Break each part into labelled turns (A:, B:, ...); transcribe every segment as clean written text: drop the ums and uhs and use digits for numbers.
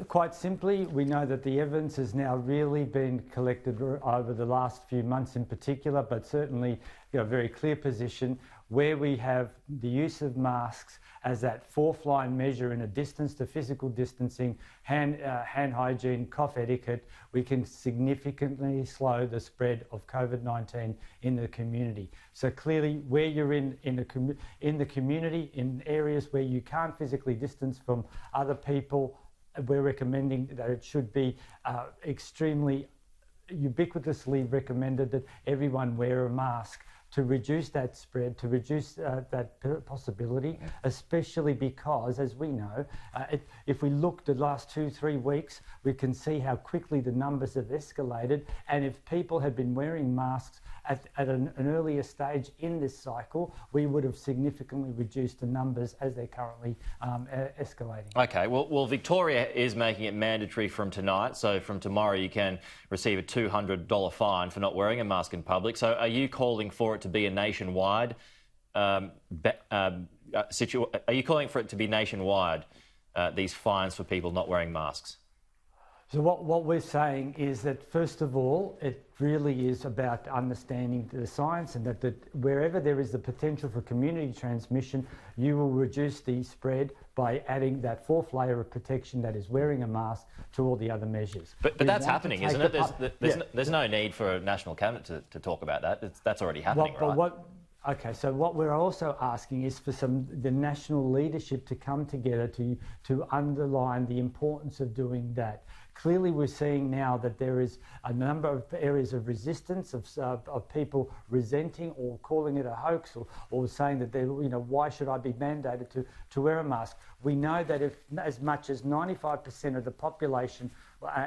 A: Quite simply, we know that the evidence has now really been collected over the last few months in particular, but certainly a very clear position where we have the use of masks as that fourth line measure in a distance to physical distancing, hand hygiene, cough etiquette. We can significantly slow the spread of COVID-19 in the community. So clearly, where you're in the community, in areas where you can't physically distance from other people, we're recommending that it should be extremely ubiquitously recommended that everyone wear a mask to reduce that spread, to reduce that possibility, especially because, as we know, if we look the last 2-3 weeks, we can see how quickly the numbers have escalated. And if people had been wearing masks at an earlier stage in this cycle, we would have significantly reduced the numbers as they're currently escalating.
B: Okay, well, Victoria is making it mandatory from tonight. So from tomorrow, you can receive a $200 fine for not wearing a mask in public. So are you calling for it to be a nationwide are you calling for it to be nationwide, these fines for people not wearing masks?
A: So what we're saying is that, first of all, it really is about understanding the science, and that wherever there is the potential for community transmission, you will reduce the spread by adding that fourth layer of protection that is wearing a mask to all the other measures.
B: But that's happening, isn't it? There's no need for a national cabinet to talk about that. That's already happening, right?
A: Okay, so what we're also asking is for the national leadership to come together to underline the importance of doing that. Clearly, we're seeing now that there is a number of areas of resistance, of people resenting or calling it a hoax, or saying that why should I be mandated to wear a mask? We know that if as much as 95% of the population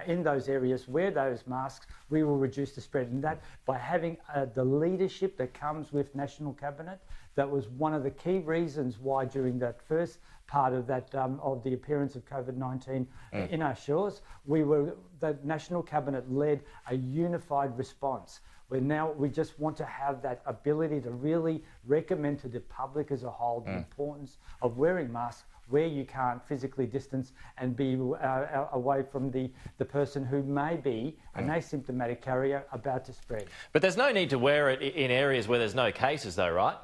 A: in those areas wear those masks, we will reduce the spread. And that, by having the leadership that comes with National Cabinet, that was one of the key reasons why during that first part of that of the appearance of COVID-19 in our shores, the National Cabinet led a unified response. We just want to have that ability to really recommend to the public as a whole the importance of wearing masks where you can't physically distance and be away from the person who may be an asymptomatic carrier about to spread.
B: But there's no need to wear it in areas where there's no cases though, right?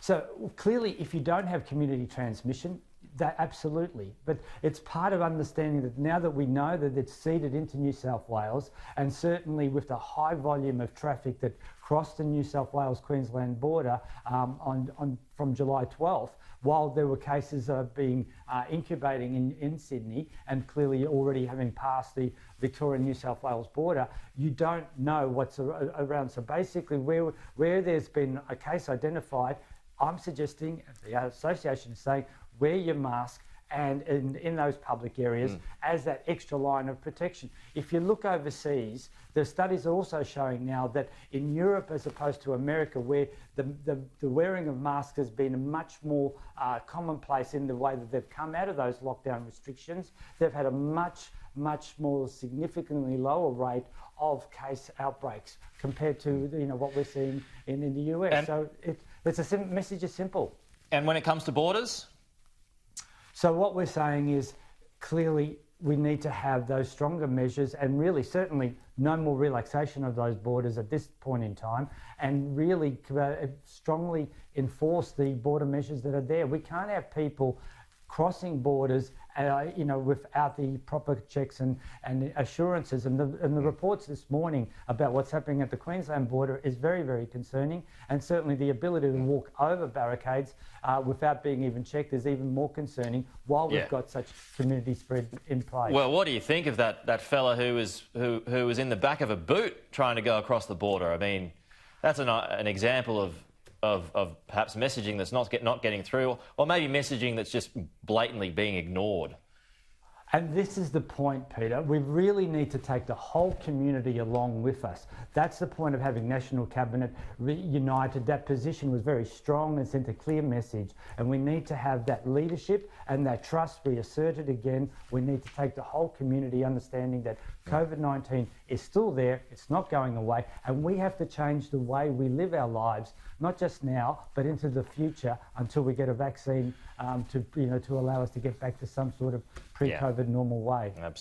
A: So clearly, if you don't have community transmission, that absolutely. But it's part of understanding that now that we know that it's seeded into New South Wales, and certainly with the high volume of traffic that crossed the New South Wales-Queensland border from July 12th, while there were cases being incubating in Sydney and clearly already having passed the Victoria-New South Wales border, you don't know what's around. So basically, where there's been a case identified, I'm suggesting, the association is saying, wear your mask and in those public areas as that extra line of protection. If you look overseas, the studies are also showing now that in Europe, as opposed to America, where the wearing of masks has been much more commonplace in the way that they've come out of those lockdown restrictions, they've had a much more significantly lower rate of case outbreaks compared to what we're seeing in the US. So the message is simple.
B: And when it comes to borders?
A: So what we're saying is, clearly we need to have those stronger measures, and really certainly no more relaxation of those borders at this point in time, and really strongly enforce the border measures that are there. We can't have people crossing borders without the proper checks and assurances. And the reports this morning about what's happening at the Queensland border is very, very concerning. And certainly the ability to walk over barricades without being even checked is even more concerning while we've got such community spread in place.
B: Well, what do you think of that fella who was in the back of a boot trying to go across the border? I mean, that's an example of perhaps messaging that's not getting through, or maybe messaging that's just blatantly being ignored.
A: And this is the point, Peter. We really need to take the whole community along with us. That's the point of having National Cabinet united. That position was very strong and sent a clear message. And we need to have that leadership and that trust reasserted again. We need to take the whole community understanding that COVID-19 is still there, it's not going away, and we have to change the way we live our lives, not just now, but into the future until we get a vaccine to allow us to get back to some sort of pre-COVID normal way.
B: Absolutely.